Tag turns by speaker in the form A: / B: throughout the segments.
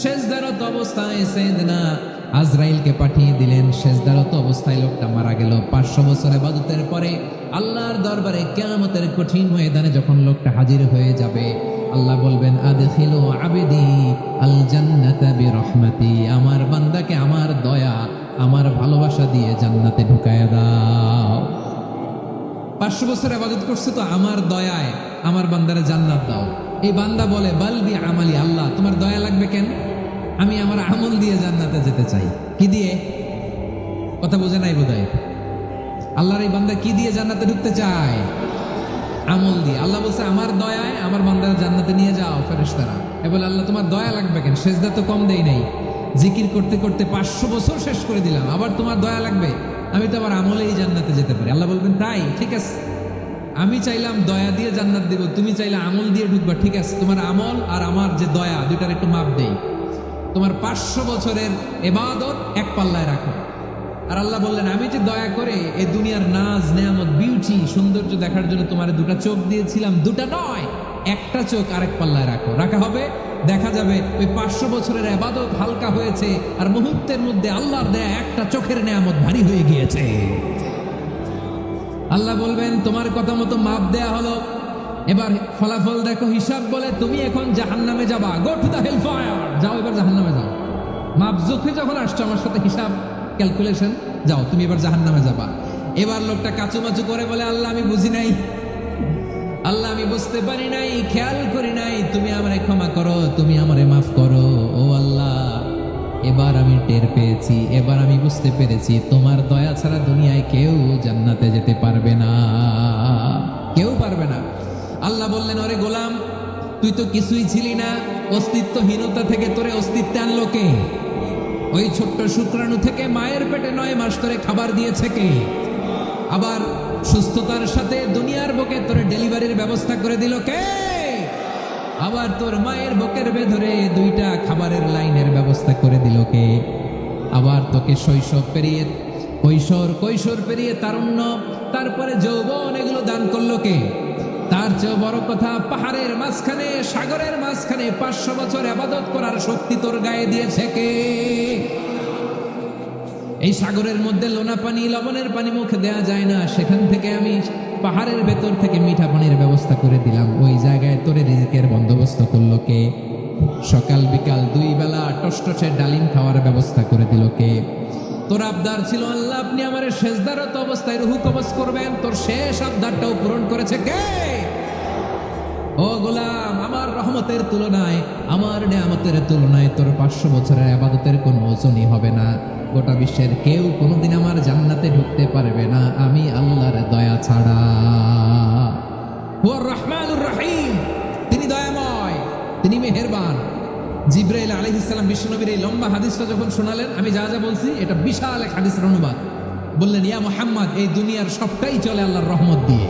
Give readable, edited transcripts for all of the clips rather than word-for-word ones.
A: সেজদারত অবস্থায় সাইয়েদনা আজরাইলকে পাঠিয়ে দিলেন। সেজদারত অবস্থায় লোকটা মারা গেল। 500 বছর ইবাদতের পরে আল্লাহর দরবারে কিয়ামতের কঠিন ময়দানে যখন লোকটা হাজির হয়ে যাবে, আল্লাহ বলবেন, আদখিলু আবদি আল জান্নাতা বিরহমাতি, আমার বান্দাকে আমার দয়া, আমার ভালোবাসা দিয়ে জান্নাতে ঢুকায়া দাও। 500 বছর ইবাদত করছে তো আমার দয়ায় আমার বান্দারে জান্নাত দাও। এই বান্দা বলে, বালবি আমালি, আল্লাহ তোমার দয়া লাগবে কেন? আমি আমার আমল দিয়ে জান্নাতে যেতে চাই। কি দিয়ে? কথা বোঝে নাই বোধহয়। আল্লাহর এই বান্দা কি দিয়ে জান্নাতে ঢুকতে চায়? আমল দিয়ে। আল্লাহ বলছে, আমার দয়ায় আমার বান্দারে জান্নাতে নিয়ে যাও ফেরেশতারা। এ বলে, আল্লাহ তোমার দয়া লাগবে কেন? সেজদা তো কম দেই নাই, জিকির করতে করতে 500 বছর শেষ করে দিলাম, আবার তোমার দয়া লাগবে? আমি তো আবার আমলেই জান্নাতে যেতে পারি। আল্লাহ বলবেন, তাই ঠিক আছে, আমি চাইলাম দয়া দিয়ে জান্নাত দেব, তুমি চাইলে আমল দিয়ে ঢুকবা, ঠিক আছে, তোমার আমল আর আমার যে দয়া দুইটার একটু মাপ দেই। তোমার 500 বছরের ইবাদত এক পাল্লায় রাখো। আর আল্লাহ বললেন, আমি যে দয়া করে এই দুনিয়ার নাজ নেয়ামত বিউটি সৌন্দর্য দেখার জন্য তোমার দুটা চোখ দিয়েছিলাম, দুটা নয় একটা চোখ আরেক পাল্লায় রাখো। রাখা হবে, দেখা যাবে ওই 500 বছরের ইবাদত হালকা হয়েছে আর মুহূর্তের মধ্যে আল্লাহর দেয়া একটা চোখের নেয়ামত ভারী হয়ে গিয়েছে। আল্লাহ বলবেন, তোমার কথা মতো মাপ দেয়া হলো, এবার ফলাফল দেখো। হিসাব বলে, তুমি এখন জাহান্নামে যাবা, go to the hell fire, যাও এবার জাহান্নামে যাও। মাপ জোখে যখন আসছো আমার সাথে হিসাব ক্যালকুলেশন, যাও তুমি এবার জাহান্নামে যাবা। এবার লোকটা কাচুমাচু করে বলে, আল্লাহ আমি বুঝি নাই, আল্লাহ আমি বুঝতে পারি নাই, খেয়াল করি নাই, তুমি আমারে ক্ষমা করো, তুমি আমারে মাফ করো। ও আল্লাহ, এবার আমি টের পেয়েছি, এবার আমি বুঝতে পেরেছি, তোমার দয়া ছাড়া দুনিয়ায় কেউ জান্নাতে যেতে পারবে না, কেউ পারবে না। আল্লাহ বললেন, ওরে গোলাম, তুই তো কিছুই ছিলি না, অস্তিত্বহীনতা থেকে তোরে অস্তিত্বে আনলো কে? ওই ছোট্ট শুক্রাণু থেকে মায়ের পেটে 9 মাস ধরে খাবার দিয়েছে কে? আবার সুস্থতার সাথে দুনিয়ার বুকে তোরে ডেলিভারির ব্যবস্থা করে দিল কে? আবার তোর মায়ের বুকের ভেতরে 2টা খাবারের লাইনের ব্যবস্থা করে দিল কে? আবার তোকে শৈশব পেরিয়ে কৈশোর পেরিয়ে তারুণ্য, তারপরে যৌবন, এগুলো দান করলো কে? তার চেয়ে বড় কথা, পাহাড়ের মাঝখানে, সাগরের মাঝখানে 500 বছর ইবাদত করার শক্তি তোর গায়ে দিয়েছে কে? এই সাগরের মধ্যে লোনা পানি, লবণের পানি মুখে দেয়া যায় না, সেখান থেকে আমি পাহাড়ের ভেতর থেকে মিঠা পানির ব্যবস্থা করে দিলাম। ওই জায়গায় তোরে রিজিকের বন্দোবস্ত করলো কে? সকাল বিকাল 2 বেলা টসটসে ডালিম খাওয়ার ব্যবস্থা করে দিল কে? তোর আবদার ছিল, আল্লাহ আপনি আমার সেজদারত অবস্থায় রুহু কবজ করবেন, তোর শেষ আবদারটাও পূরণ করেছে কে? ও গোলাম, আমার রহমতের তুলনায়, আমার নেয়ামতের তুলনায় তোর 500 বছরের ইবাদতের কোনো ওজনই হবে না। গোটা বিশ্বের কেউ কোনোদিন আমার জান্নাতে ঢুকতে পারবে না, আমি আল্লাহর দয়া ছাড়া। হুয়ার রহমানুর রহিম, তিনি দয়াময়, তিনি মেহেরবান। জিবরাইল আলাইহিস সালাম বিশ্বনবীর এই লম্বা হাদিসটা যখন শোনালেন, আমি যা যা বলছি এটা বিশাল এক হাদিসের অনুবাদ। বললেন, ইয়া মুহাম্মদ, এই দুনিয়ার সবটাই চলে আল্লাহর রহমত দিয়ে।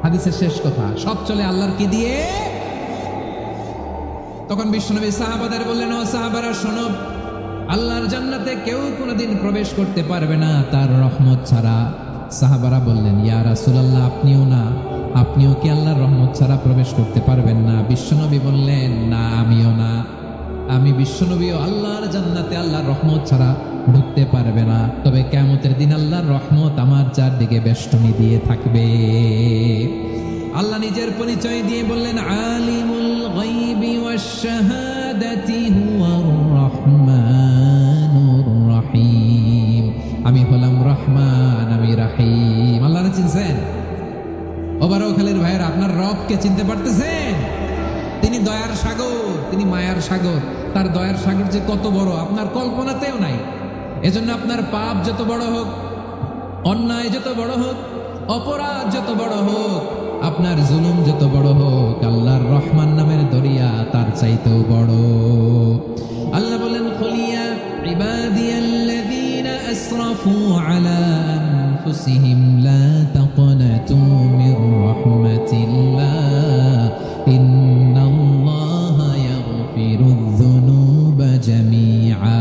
A: হাদিসের শেষ কথা, সব চলে আল্লাহর কি দিয়ে? তখন বিশ্বনবী সাহাবাদের বললেন, ও সাহাবারা শোনো, আল্লাহর জান্নাতে কেউ কোনোদিন প্রবেশ করতে পারবে না তার রহমত ছাড়া। সাহাবারা বললেন, ইয়া রাসূলুল্লাহ, আপনিও না, আপনিও কি আল্লাহর রহমত ছাড়া প্রবেশ করতে পারবেন না? বিশ্বনবী বললেন, না আমিও না, আমি বিশ্বনবীও আল্লাহর জান্নাতে আল্লাহর রহমত ছাড়া ঢুকতে পারবে না। তবে কিয়ামতের দিন আল্লাহর রহমত আমার চারদিকে বেষ্টনী দিয়ে থাকবে। আল্লাহ নিজের পরিচয় দিয়ে বললেন, আলিমুল গায়বি ওয়াশ শাহাদাতি হুয়ার রহমানুর রহিম, আমি হলাম রহমান, আমি রহিম। আল্লাহরে চিনছেন? ওবারখালীর ভাইয়ের, আপনার রবকে চিনতে পারতেছেন? তিনি দয়ার সাগর, তিনি মায়ার সাগর। তার দয়ার সাগর যে কত বড় আপনার কল্পনাতেও নাই। এজন্য আপনার পাপ যত বড় হোক, অন্যায় যত বড় হোক, অপরাধ যত বড় হোক, আপনার জুলুম যত বড় হোক, আল্লাহর রহমান নামের দরিয়া তার চাইতেও বড়। আল্লাহ বলেন, কুলিয়া ইবাদিয়াল্লাযীনা আসরাফু আলা আনফুসিহিম লা তাকনাতু মির রাহমাতিল্লাহ ইন্নাল্লাহা ইয়াগফিরুয যুনুবা জামিআ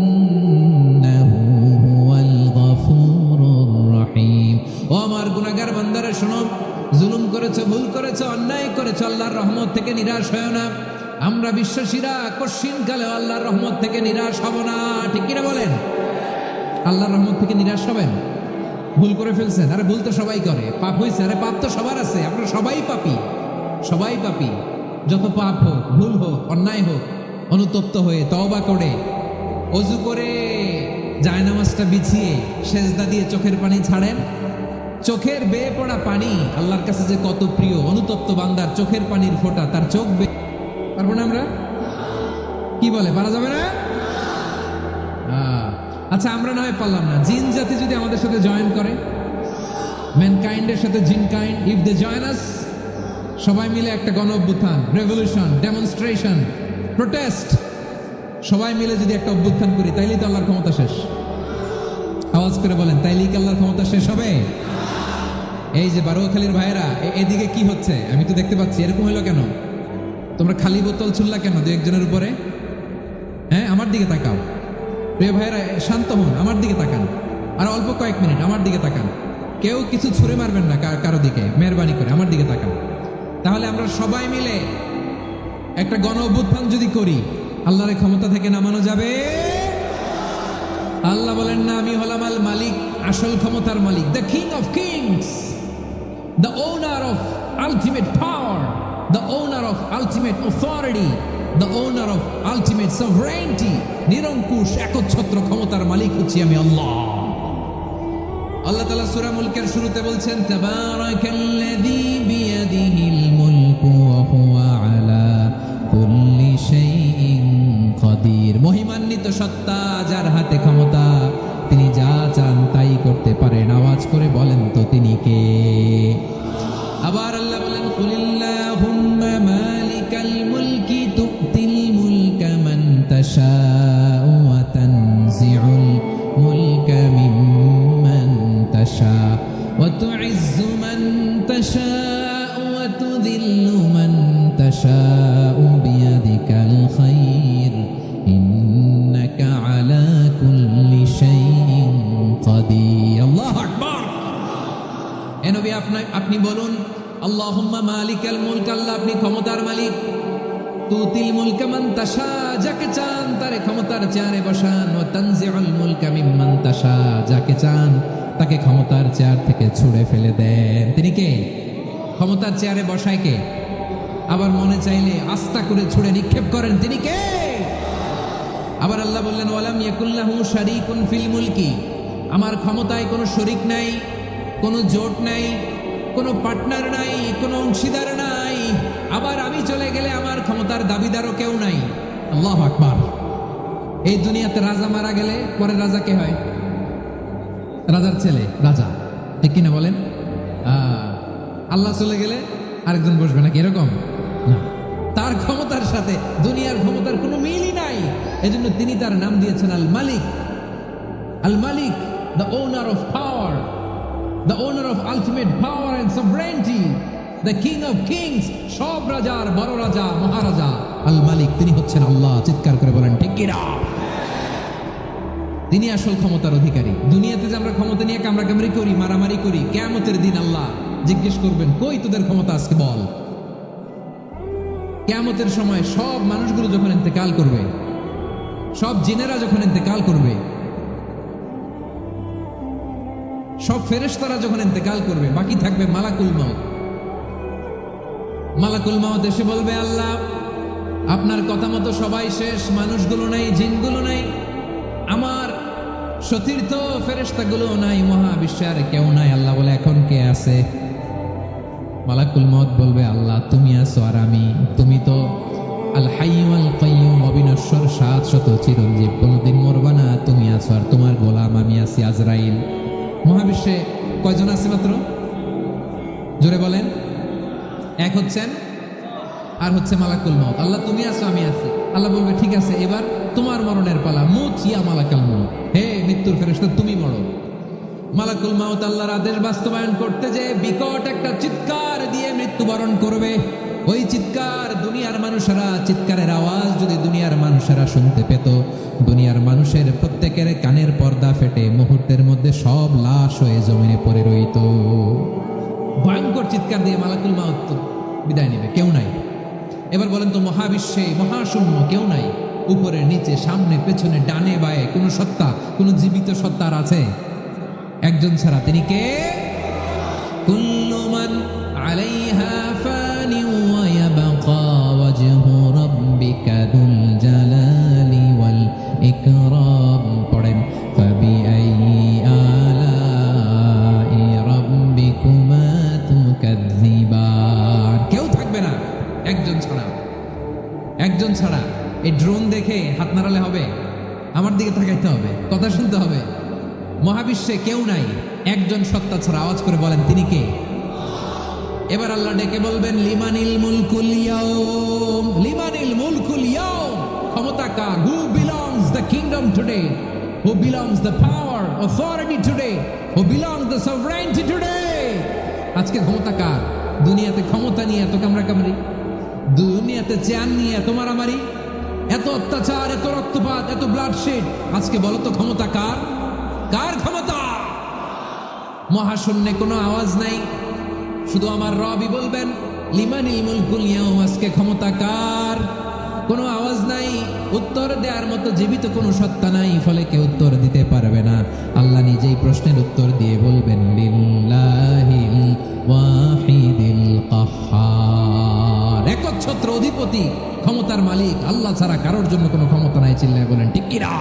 A: ইন্নাহু হুয়াল গফুরুর রহিম। ও আমার গুনাহগার বান্দারা শোনো, জুলুম করেছো, ভুল করেছো, অন্যায় করেছো, আল্লাহর রহমত থেকে নিরাশ হয়ো না। আমরা বিশ্বাসীরা কশিন কালে আল্লাহর রহমত থেকে নিরাশ হব না, ঠিক কিনা বলেন? আল্লাহর রহমত থেকে নিরাশ হবেন? ভুল করে ফেলছেন, আরে ভুল তো সবাই করে, পাপ হয়েছে, আরে পাপ তো সবার আছে, আমরা সবাই পাপী, সবাই পাপী। যত পাপ হোক, ভুল হোক, অন্যায় হোক, অনুতপ্ত হয়ে তওবা করে অজু করে জায়নামাজটা বিছিয়ে সেজদা দিয়ে চোখের পানি ছাড়েন। চোখের বেয়ে পড়া পানি আল্লাহর কাছে যে কত প্রিয়, অনুতপ্ত বান্দার চোখের পানির ফোঁটা, তার চোখ পারবো না আমরা? কি বলে, পারা যাবে না? আচ্ছা, আমরা না হয় পারলাম না, জিন জাতি যদি আমাদের সাথে জয়েন করে, ম্যানকাইন্ডের সাথে জিনকাইন্ড, ইফ দে জয়েন আস, সবাই মিলে একটা গণ অভ্যুত্থান, রেভলিউশন, ডেমনস্ট্রেশন, প্রোটেস্ট, সবাই মিলে যদি একটা অভ্যুত্থান করি, তাইলেই তো আল্লাহর ক্ষমতা শেষ। আওয়াজ করে বলেন, তাইলেই কি আল্লাহর ক্ষমতা শেষ হবে? এই যে বারোয়াখালীর ভাইয়েরা, এদিকে কি হচ্ছে আমি তো দেখতে পাচ্ছি, এরকম হলো কেন? তোমরা খালি বোতল ছুড়লা কেন দু একজনের উপরে? হ্যাঁ, আমার দিকে তাকাও। প্রিয় ভাইয়েরা, শান্ত হন, আমার দিকে তাকান, আর অল্প কয়েক মিনিট আমার দিকে তাকান। কেউ কিছু ছুঁড়ে মারবেন না কারো দিকে, মেহরবানি করে আমার দিকে তাকান। তাহলে আমরা সবাই মিলে একটা গণ অভ্যুত্থান যদি করি, আল্লাহর ক্ষমতা থেকে নামানো যাবে। আল্লাহ বলেন না, আমি হলাম আল মালিক, আসল ক্ষমতার মালিক, the king of kings, the owner of ultimate power, the owner of ultimate authority, the owner of ultimate sovereignty. নিরঙ্কুশ একচ্ছত্র ক্ষমতার মালিক হচ্ছি আমি আল্লাহ। আল্লাহ তাআলা সূরা মুলকের শুরুতে বলছেন, তাবারাকাল্লাযী বিয়াদিহিল মুলকু ওয়া হুয়া আলা কুল্লি শাইইন কাদির। মহিমান্বিত সত্তা, যার হাতে ক্ষমতা, তিনি যা চান তাই করতে পারেন। আওয়াজ করে বলেন তো তিনি কে? আবার আল্লাহ বলেন, কুলিল্লাহুম্মা মালিকাল মুলকি তুতিল মুলকা মান তাশাউ ওয়া তানজিউল মুলকা মিম্মান তাশাউ ওয়া তুইজ্জু মান তাশাউ ওয়া তুযিল্লু মান তাশাউ বিয়াদিকাল খায়র ইন্নাকা আলা কুল্লি শাইইন কাদির। আল্লাহু আকবার। এ নবী, আপনি বলুন, আল্লাহুম্মা মালিকাল মুলক, আল্লাহ আপনি ক্ষমতার মালিক, তুতিল মুলকা মান তাশা, যাকে চান তারে ক্ষমতার চেয়ারে বসান, ওয়া তানজিউল মুলকা মিম্মান তাশা, যাকে চান তাকে ক্ষমতার চেয়ার থেকে ছুঁড়ে ফেলে দেন। তিনি কে? ক্ষমতার চেয়ারে বসায় কে? আবার মনে চাইলে আস্থা করে ছুঁড়ে নিক্ষেপ করেন, তিনি কে? আবার আল্লাহ বললেন, ওয়ালাম ইয়াকুল্লাহু শারীকুন ফিল মুলকি, আমার ক্ষমতায় কোনো শরীক নাই, কোনো জোট নাই, কোনো পার্টনার নাই, কোনো অংশীদার নাই। আবার আমি চলে গেলে আমার ক্ষমতার দাবিদারও কেউ নাই। আল্লাহু আকবার। এই দুনিয়াতে রাজা মারা গেলে পরে রাজা কে হয়? রাজার ছেলে রাজা, ঠিক কিনা বলেন? আল্লাহ চলে গেলে আরেকজন বসবে নাকি? এরকম না, তার ক্ষমতার সাথে দুনিয়ার ক্ষমতার কোনো মিলই নাই। এজন্য তিনি তার নাম দিয়েছেন আল মালিক। আল মালিক, the owner of power, the owner of ultimate power and sovereignty, the king of kings, সব রাজার বড় রাজা, মহারাজা আল মালিক, তিনি হচ্ছেন আল্লাহ। চিৎকার করে বলেন ঠিক কিনা? তিনি আসল ক্ষমতার অধিকারী। দুনিয়াতে যে আমরা ক্ষমতা নিয়ে কামড়াকামড়ি করি, মারামারি করি, কিয়ামতের দিন আল্লাহ জিজ্ঞেস করবেন, কই তোদের ক্ষমতা আজকে বল। কিয়ামতের সময় সব মানুষগুলো যখন ইন্তেকাল করবে, সব জিনেরা যখন ইন্তেকাল করবে, সব ফেরেশতারা যখন ইন্তেকাল করবে, বাকি থাকবে মালাকুল মাউত। মালাকুল মাউত এসে বলবে, আল্লাহ আপনার কথা মতো সবাই শেষ, মানুষগুলো নাই, জিনগুলো নাই, আমার সতীর্থ ফেরেশতাগুলো নাই, মহাবিশ্বে আর কেউ নাই। আল্লাহ বলে, এখন কে আছে? মালাকুল মাউত বলবে, আল্লাহ তুমি আছো আর আমি। তুমি তো আল হাইয়্যু আল কাইয়্যুম, অবিনশ্বর, শাশ্বত, চিরঞ্জীব, কোনোদিন মরবা না, তুমি আছো আর তোমার গোলাম আমি আছি আজরাইল। মহাবিশ্বে কয়জন আছে মাত্র? জোরে বলেন। এক হচ্ছেন আর হচ্ছে মালাকুল মাউত। আল্লাহ তুমি আছো আমি আছি। আল্লাহ বলবে, ঠিক আছে, এবার তোমার মরণের পালা, মুত ইয়া মালাকুল মাউত, হে মৃত্যুর ফেরেশতা তুমি মরো। মালাকুল মাউত আল্লাহর আদেশ বাস্তবায়ন করতে যে বিকট একটা চিৎকার দিয়ে মৃত্যুবরণ করবে। ওই চিৎকার দুনিয়ার মানুষেরা, চিৎকারের আওয়াজ যদি দুনিয়ার মানুষেরা শুনতে পেত, দুনিয়ার মানুষের প্রত্যেকের কানের পর্দা ফেটে মুহূর্তের মধ্যে সব লাশ হয়ে জমিনে পড়ে রইত। ভয়ঙ্কর চিৎকার দিয়ে মালাকুল মাউত বিদায় নেবে, কেউ নাই। এবার বলেন তো, মহাবিশ্বে মহাশূন্য কেউ নাই, উপরে নিচে সামনে পেছনে ডানে বায়ে কোন সত্তা, কোন জীবিত সত্তার আছে? একজন ছাড়া, তিনি কে? কুল্লু মান আলাইহা ফানি ওয়া ইয়াবকা ওয়াজহু রাব্বিকা যুল জালালি ওয়াল ইকরাম। পড়েন, ফাবিআইয়ি আলাই রাব্বিকুমা তুকাযযিবান। কেউ থাকবে না একজন ছাড়া, একজন ছাড়া। এই ড্রোন দেখে হাত নাড়ালে হবে? আমার দিকে তাকাইতে হবে, কথা শুনতে হবে। মহাবিশ্বে কেউ নাই একজন সত্তা ছাড়া। আওয়াজ করে বলেন, তিনি কে? এবার আল্লাহ ডেকে বলবেন, লিমানিল মুলকুল ইয়াউম, লিমানিল মুলকুল ইয়াউম। ক্ষমতা কার? Who belongs the kingdom today, who belongs the power authority today, who belongs the sovereignty today. আজকে ক্ষমতা কার? দুনিয়াতে ক্ষমতা নিয়ে এত কামড়াকামড়ি, দুনিয়াতে চেয়ার নিয়ে এত মারামারি, এত অত্যাচার, এত রক্তপাত, এত ব্লাডশেড। আজকে বলো তো ক্ষমতা কার? কার ক্ষমতা? মহাশূন্যে কোনো আওয়াজ নাই, শুধু আমার রবই বলবেন, লিমানিল মুলকুল ইয়াউম। আজকে ক্ষমতা কার? কোনো আওয়াজ নাই, উত্তর দেওয়ার মতো জীবিত কোনো সত্তা নাই, ফলে কেউ উত্তর দিতে পারবে না। আল্লাহ নিজেই প্রশ্নের উত্তর দিয়ে বলবেন, লিল্লাহিল ওয়াহিদিল কাহ্হার। একচ্ছত্র অধিপতি, ক্ষমতার মালিক আল্লাহ ছাড়া কারোর জন্য কোনো ক্ষমতা নাই। চিল্লায় বলেন ঠিক কিনা?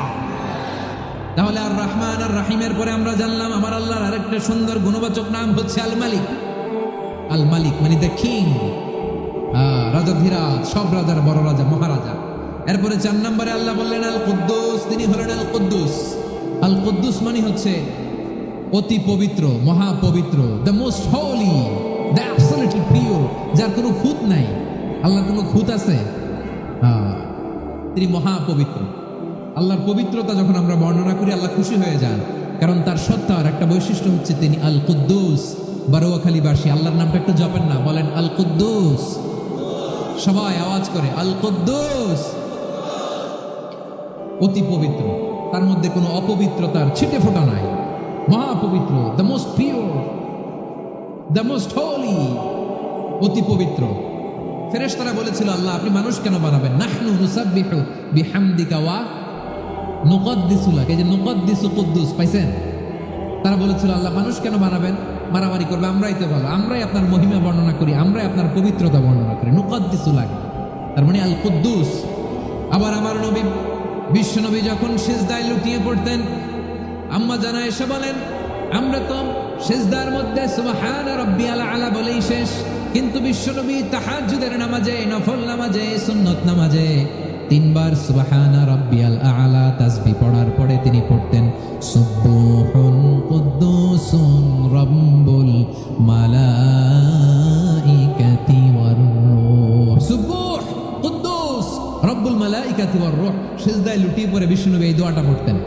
A: তাহলে আর রহমান আর রাহিমের পরে আমরা জানলাম আমার আল্লাহর আরেকটা সুন্দর গুণবাচক নাম হচ্ছে আল মালিক। আল মালিক মানে দ্য কিং, রাজাধিরাজ, সব রাজার বড় রাজা, মহারাজা। এরপরে 4 নম্বরে আল্লাহ বললেন আল কুদ্দুস, তিনি হলেন আল কুদ্দুস। আল কুদ্দুস মানে হচ্ছে অতি পবিত্র, মহাপবিত্র, the most holy, the absolutely pure, যার কোনো খুঁত নাই। আল্লাহর কোনো খুঁত আছে? তিনি মহাপবিত্র। আল্লাহর পবিত্রতা যখন আমরা বর্ণনা করি আল্লাহ খুশি হয়ে যান, কারণ তার সত্তার একটা বৈশিষ্ট্য হচ্ছে তিনি আল কুদ্দুস। বারোয়াখালীবাসী আল্লাহর নামটা একটু জপেন না, বলেন আল কুদ্দুস। সবাই আওয়াজ করে আল কুদ্দুস। অতি পবিত্র, তার মধ্যে কোনো অপবিত্রতার ছিটে ফোঁটা নাই, মহাপবিত্র, the most pure, the most holy, অতি পবিত্র। ফেরেশতারা বলেছিল, আল্লাহ আপনি মানুষ কেন বানাবেন? নাহনু নুসাব্বিহু বিহামদিকা ওয়া নুকদ্দিসু লাক। এই যে নুকদ্দিসু কুদ্দুস পাইছেন? তারা বলেছিল, আল্লাহ মানুষ কেন বানাবেন? মারামারি করবে, আমরাই তো ভালো, আমরাই আপনার মহিমা বর্ণনা করি, আমরাই আপনার পবিত্রতা বর্ণনা করি। নুকদ্দিসু লাক, তার মানে আল কুদ্দুস। আবার আমার নবী, বিশ্ব নবী যখন সিজদায় লুটিয়ে পড়তেন, আম্মা জানা এসে বলেন, আমরা তো সিজদার মধ্যে সুবহান রাব্বিয়াল আলা বলেই শেষ, কিন্তু বিশ্বনবী তাহাজ্জুদের নামাজে, নফল নামাজে, সুন্নত নামাজে 3 বার সুবহান রাব্বিয়াল আলা তাসবিহ পড়ার পরে তিনি পড়তেন সুবহুন কুদ্দুসুন রাব্বুল মালাইকাতি ওয়ার রূহ। সুবহ কুদ্দুস রব্বুল মালাইকাতি ওয়ার রূহ। সিজদায় লুটিয়ে পড়ে বিশ্বনবী এই দোয়াটা পড়তেন।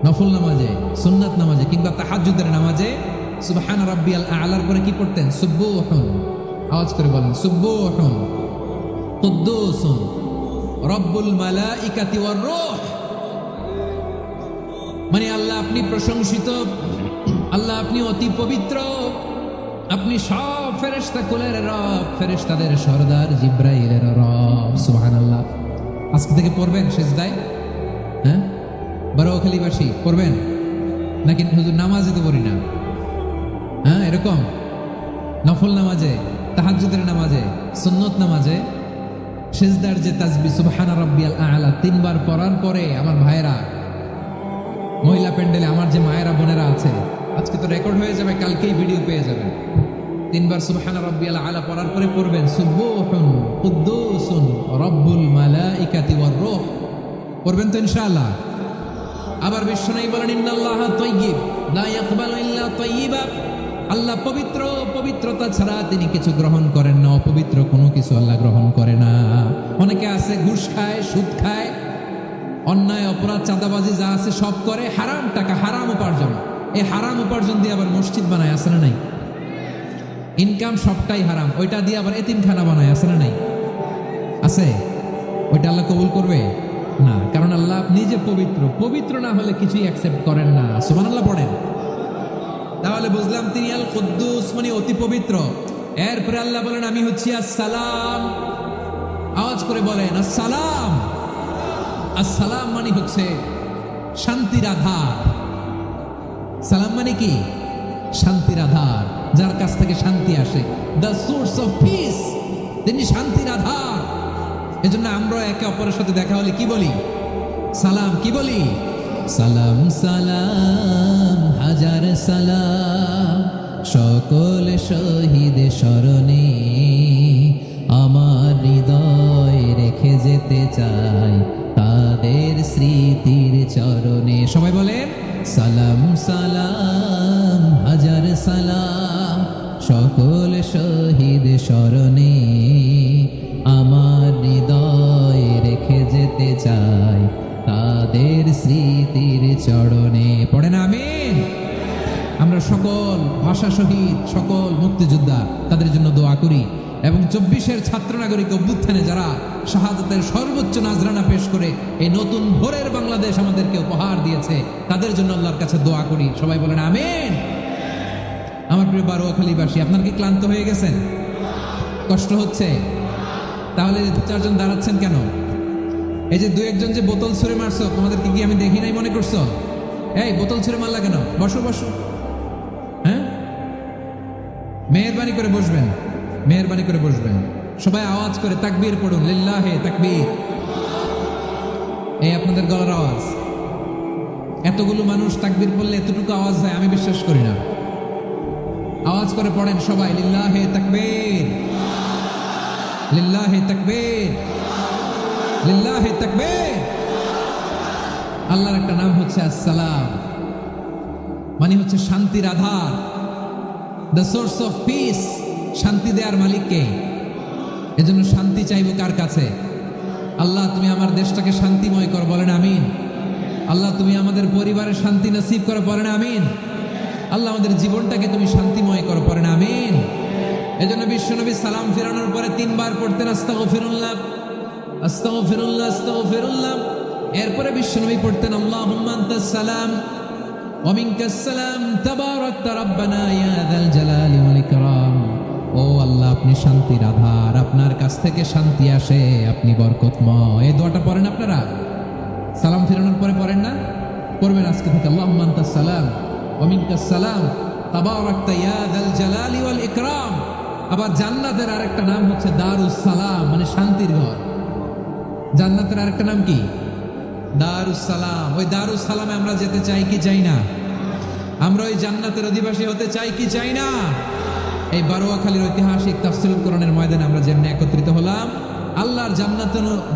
A: নফল নামাজে, সুন্নাত নামাজে কিংবা তাহাজ্জুদের নামাজে সুবহান রাব্বিয়াল আলার পরে কি পড়তেন? সুবহুন। আওয়াজ করে বলেন, সুবহুন কুদ্দুসুন রব্বুল মালাইকাতি ওয়ার রূহ। মানে আল্লাহ আপনি প্রশংসিত, আল্লাহ আপনি অতি পবিত্র, আপনি সব ফেরেশতা কুলের রব, ফেরেশতাদের সরদার জিব্রাইলের রব। সুবহানাল্লাহ। আজকে থেকে পড়বেন সিজদায়? হ্যাঁ, বারোয়াখালীবাসী পড়বেন নাকি? হুজুর নামাজে তো পড়ি না। হ্যাঁ, এরকম নফল নামাজে, তাহাজ্জুদের নামাজে, সুন্নত নামাজে সিজদার যে তাসবিহ সুবহান রাব্বিয়াল আলা 3 বার পড়ার পরে আমার ভাইয়েরা, মহিলা প্যান্ডেলে আমার যে মায়েরা বোনেরা আছে, আজকে তো রেকর্ড হয়ে যাবে, কালকেই ভিডিও পেয়ে যাবেন। 3 বার সুবহান রাব্বিয়াল আলা পড়ার পরে পড়বেন সুবহুন কুদ্দুসুন রব্বুল মালাইকাতি ওয়ার রূহ। পড়বেন তো ইনশাআল্লাহ? আবার বিশ্বনবী বলেন, ইন্নাল্লাহা তাইয়্যিব লা ইয়াকবালু ইল্লা তাইয়্যিবা। আল্লাহ পবিত্র, পবিত্রতা ছাড়া তিনি কিছু গ্রহণ করেন না, অপবিত্র কোনো কিছু আল্লাহ গ্রহণ করে না। অনেকে আছে ঘুষ খায়, সুদ খায়, অন্যায় অপরাধ চাঁদাবাজি যা আছে সব করে, হারাম টাকা, হারাম উপার্জন। এই হারাম উপার্জন দিয়ে আবার মসজিদ বানায়, আছে না নাই? ইনকাম সবটাই হারাম, ওইটা দিয়ে আবার এতিমখানা বানায়, আছে না নাই? আছে। ওইটা আল্লাহ কবুল করবে না, কারণ আল্লাহ নিজে পবিত্র, পবিত্র না হলে কিছুই অ্যাকসেপ্ট করেন না। সুবহানাল্লাহ পড়েন। তাহলে বুঝলাম তিনি আল কুদ্দুস মানে অতি পবিত্র। এরপরে আল্লাহ বলেন, আমি হচ্ছি আসসালাম। আওয়াজ করে বলেন আসসালাম। আসসালাম মানে হচ্ছে শান্তির আধার। সালাম মানে কি? শান্তির আধার, যার কাছ থেকে শান্তি আসে। দ্য সোর্স অফ পিস, তিনি শান্তির আধার। এজন্য আমরা একে অপরের সাথে দেখা হলে কি বলি? সালাম। কি বলি? সালাম সালাম হাজার সালাম সকল শহীদ স্মরণে, আমার হৃদয় রেখে যেতে চাই তাদের স্মৃতির চরণে। সবাই বলেন সালাম সালাম হাজার সালাম সকল শহীদ স্মরণে, আমার হৃদয় রেখে যেতে চাই তাদের স্মৃতির চরণে। পড়েন আমিন। আমরা সকল ভাষা শহীদ, সকল মুক্তিযোদ্ধা, তাদের জন্য দোয়া করি এবং 24-এর ছাত্র নাগরিক অভ্যুত্থানে যারা শাহাদাতের সর্বোচ্চ নাজরানা পেশ করে এই নতুন ভোরের বাংলাদেশ আমাদেরকে উপহার দিয়েছে, তাদের জন্য আল্লাহর কাছে দোয়া করি। সবাই বলেন আমিন। আমার প্রিয় বারোয়াখালীবাসী, আপনার কি ক্লান্ত হয়ে গেছেন? কষ্ট হচ্ছে? তাহলে 2-4 দাঁড়াচ্ছেন কেন? এই যে 2-1 যে বোতল ছুঁড়ে মারছো, তোমাদেরকে কি আমি দেখি নাই মনে করছো? এই বোতল ছুঁড়ে মারলা কেন? বসো বসো। হ্যাঁ, মেহেরবানি করে বসবেন, মেহেরবানি করে বসবেন। সবাই আওয়াজ করে তাকবীর পড়ুন, লিল্লাহে তাকবীর। এই আপনাদের গলার আওয়াজ। এতগুলো মানুষ তাকবীর পড়লে এতটুকু আওয়াজ হয় আমি বিশ্বাস করি না। আওয়াজ করে পড়েন সবাই, লিল্লাহে তাকবীর, লিল্লাহে তাকবীর, লিল্লাহে তাকবীর। আল্লাহর একটা নাম হচ্ছে আসসালাম, মানে হচ্ছে শান্তির আধার, দ্য সোর্স অফ পিস। শান্তি দেওয়ার মালিক কে? এজন্য শান্তি চাইবো কার কাছে? আল্লাহ তুমি আমার দেশটাকে শান্তিময় কর, বলেন আমিন। আল্লাহ তুমি আমাদের পরিবারের শান্তি নসিব করো, বলেন আমিন। আল্লাহ আমাদের জীবনটাকে তুমি শান্তিময় করো, পড়েন আমিন। এজন্য বিশ্বনবী সালাম ফেরানোর পরে 3 বার পড়তেন আস্তাগফিরুল্লাহ, আস্তাগফিরুল্লাহ, আস্তাগফিরুল্লাহ। এরপরে বিশ্বনবী পড়তেন আল্লাহুম্মা আনতাস সালাম ওয়া মিনকাস সালাম তাবারাকতা রাব্বানা ইয়া যাল জালালি ওয়াল ইকরাম। ও আল্লাহ, আপনি শান্তির আধার, আপনার কাছ থেকে শান্তি আসে, আপনি বরকতময়। এই দোয়াটা পড়েন আপনারা সালাম ফেরানোর পরে, পড়েন না? পড়বেন আজকে থেকে আল্লাহুম্মা আনতাস সালাম ওয়া মিনকাস সালাম তাবারাকতা ইয়া যাল জালালি ওয়াল ইকরাম। আবার জান্নাতের আরেকটা নাম হচ্ছে দারুস সালাম, মানে শান্তির ঘর। জান্নাতের আরেকটা নাম কি? দারুস সালাম। ওই দারুস সালামে আমরা যেতে চাই কি চাই না? আমরা ওই জান্নাতের অধিবাসী হতে চাই কি চাই না? এই বারোয়াখালীর ঐতিহাসিক তাফসীরুল কোরআনের ময়দানে আমরা যেমনি একত্রিত হলাম, আল্লাহর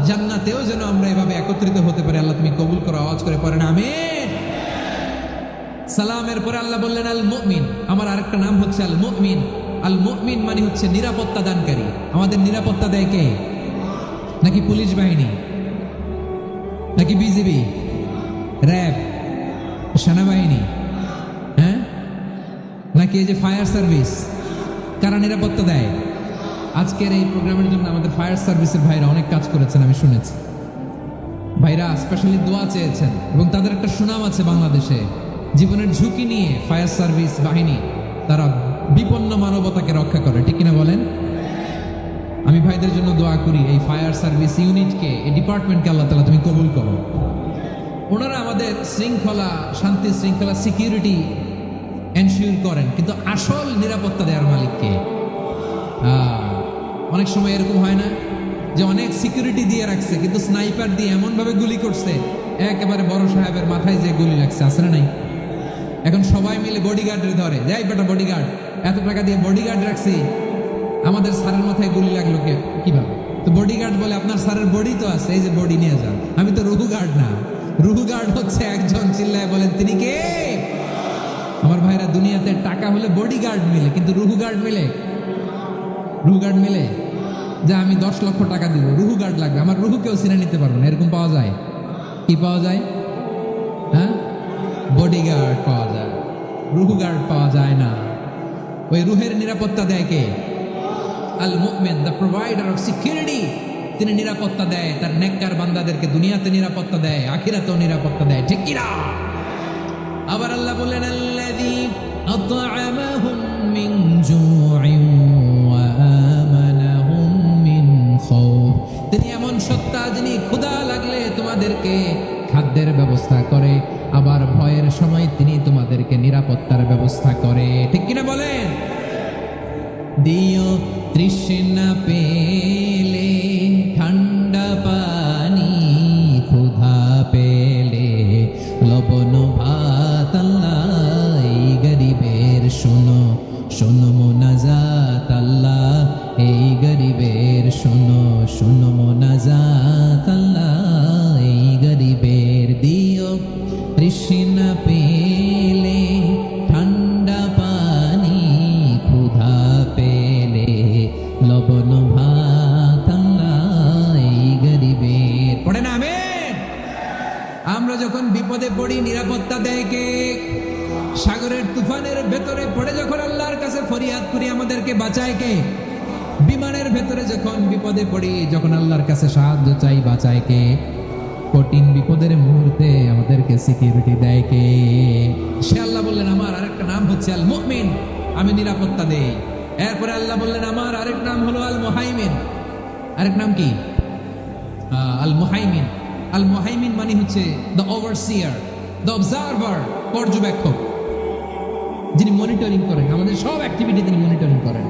A: জান্নাতেও যেন আমরা এভাবে একত্রিত হতে পারি। আল্লাহ তুমি কবুল করো। আওয়াজ করে পড়েন আমিন। সালামের পরে আল্লাহ বললেন আল মুমিন। আমার আরেকটা নাম হচ্ছে আল মুমিন। আল মুমিন মানে হচ্ছে নিরাপত্তা দানকারী। আমাদের নিরাপত্তা দেয় কে? নাকি পুলিশ বাহিনী, নাকি বিজিবি, র্যাব, সেনাবাহিনী, হ্যাঁ, নাকি এই যে ফায়ার সার্ভিস? কারা নিরাপত্তা দেয়? আজকের এই প্রোগ্রামের জন্য আমাদের ফায়ার সার্ভিসের ভাইরা অনেক কাজ করেছেন, আমি শুনেছি। ভাইরা স্পেশালি দোয়া চেয়েছেন এবং তাদের একটা সুনাম আছে বাংলাদেশে। জীবনের ঝুঁকি নিয়ে ফায়ার সার্ভিস বাহিনী তারা বিপন্ন মানবতাকে রক্ষা করে, ঠিক কিনা বলেন? আমি ভাইদের জন্য দোয়া করি, এই ফায়ার সার্ভিস ইউনিটকে, এই ডিপার্টমেন্টকে আল্লাহ তাআলা তুমি কবুল করো। ওনারা আমাদের শৃঙ্খলা, শান্তি শৃঙ্খলা, সিকিউরিটি এনশিওর করেন, কিন্তু আসল নিরাপত্তা দেওয়ার মালিককে। অনেক সময় এরকম হয় না যে অনেক সিকিউরিটি দিয়ে রাখছে, কিন্তু স্নাইপার দিয়ে এমনভাবে গুলি করছে একেবারে বড় সাহেবের মাথায় যে গুলি লাগছে, আছে না নাই? এখন সবাই মিলে বডিগার্ডের ধরে, যাই বেটা বডিগার্ড, এত টাকা দিয়ে বডিগার্ড রাখছি, আমাদের স্যারের মাথায় গুলি লাগলো কিভাবে? তো বডিগার্ড বলে আপনার স্যারের বডি তো আছে, এই যে বডি নিয়ে যান। আমি তো রুহু গার্ড না। রুহু গার্ড হচ্ছে একজন, চিল্লায় বলেন তিনি কে? আমার ভাইরা, দুনিয়াতে টাকা হলে বডিগার্ড মিলে, কিন্তু রুহু গার্ড মিলে? রুহু গার্ড মিলে যে আমি 10 লক্ষ টাকা দিব, রুহু গার্ড লাগবে, আমার রুহু কেউ চিনে নিতে পারবো না, এরকম পাওয়া যায়? কি পাওয়া যায়? হ্যাঁ, বডিগার্ড পাওয়া যায়, রুহু গার্ড পাওয়া যায় না। ওই রুহের নিরাপত্তা দেয় কে? আল মুমিন, দ্য প্রোভাইডার অফ সিকিউরিটি। তিনি নিরাপত্তা দেয় তার নেককার বান্দাদেরকে, দুনিয়াতে নিরাপত্তা দেয়, আখিরাতেও নিরাপত্তা দেয়, ঠিক কিনা? আবার আল্লাহ বললেন আল্লাযী আত'আমাহুম মিন জু'ইন ওয়া আমানাহুম মিন খাউফ। তিনি এমন সত্তা যিনি ক্ষুধা লাগলে তোমাদেরকে খাদ্যের ব্যবস্থা করে, আবার ভয়ের সময় তিনি তোমাদেরকে নিরাপত্তার ব্যবস্থা করে। ঠিক কিনা বলেন? দিও তৃষ্ণা পেলে ঠান্ডা পানি, ক্ষুধা পেলে লবণ ভাত, আল্লাহ এই গরিবের শোনো শোনো মোনাজাত, আল্লাহ এই গরিবের শোনো শোনো মোনাজাত, আল্লাহ এই গরিবের। দিও তৃষ্ণা পেলে ঠান্ডা পানি, ক্ষুধা পেলে লবণ ভাত, আল্লাহ এই গরিবের। পড়ে না আমিন? আমরা যখন বিপদে পড়ি নিরাপত্তা দেয় কে? সাগরের তুফানের ভেতরে পড়ে যখন আল্লাহর কাছে ফরিয়াদ করি আমাদেরকে বাঁচায় কে? বিমানের ভেতরে যখন বিপদে পড়ি, যখন আল্লাহর কাছে সাহায্য চাই, বাঁচায় কে? কঠিন বিপদের মুহূর্তে আমাদেরকে সিকিউরিটি দেয় কে? সে আল্লাহ বললেন আমার আরেকটা নাম হচ্ছে আল মুমিন, আমি নিরাপত্তা দেই। এরপরে আল্লাহ বললেন আমার আরেক নাম হলো আল মুহাইমিন। আরেক নাম কি? আল মুহাইমিন। আল মুহাইমিন মানে হচ্ছে দ্য ওভারসিয়ার, দ্য অবজারভার, পর্যবেক্ষক, যিনি মনিটরিং করেন আমাদের সব অ্যাক্টিভিটি, তিনি মনিটরিং করেন।